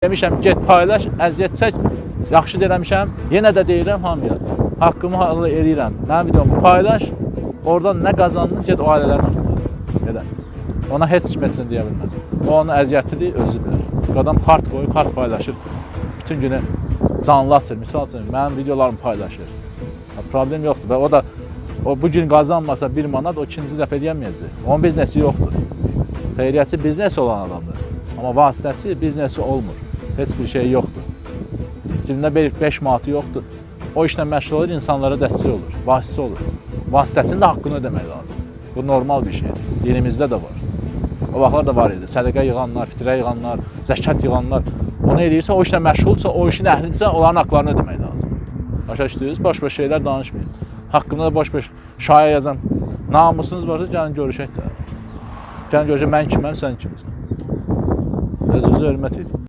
Demişəm, get paylaş, əziyyət çək, yaxşı demişəm, yenə də deyirəm hamıya, haqqımı hallı eləyirəm. Mənim videomu paylaş, oradan nə qazandın, get o ailələrin haqqında elə. Ona heç kim etsin deyə bilməz. O onun əziyyətidir, özü bilir. Adam kart qoyur, kart paylaşır, bütün günü canlı açır. Misal üçün, mənim videolarımı paylaşır. Problem yoxdur və o da bu gün qazanmasa 1 manat, o ikinci dəfə deyəməyəcək. Onun biznesi yoxdur. Xeyriyyətçi biznesi olan adamdır. Amma vasitəçi biznesi olmur. Heç bir şey yoxdur. Cibində 5 manatı yoxdur. O işlə məşğul olur, insanlara dəstək olur, vasitə olur. Vasitəsinin də haqqını ödəmək lazım. Bu normal bir şeydir. Dinimizdə də var. O vaxtlar da var idi. Sədəqə yığanlar, fitrə yığanlar, zəkat yığanlar. Onu eləyirsə, o işlə məşğulsa, o işin əhlidirsə, onların haqlarını ödəmək lazım. Başa düşdünüz? Boş-boş şeylər danışmayın. Haqqında da boş-boş şayə yazan namusunuz varsa, gəlin görüşək də. Gəlin görüşək, mən kiməm, sən kimsən. Özünüzə hörmət edin.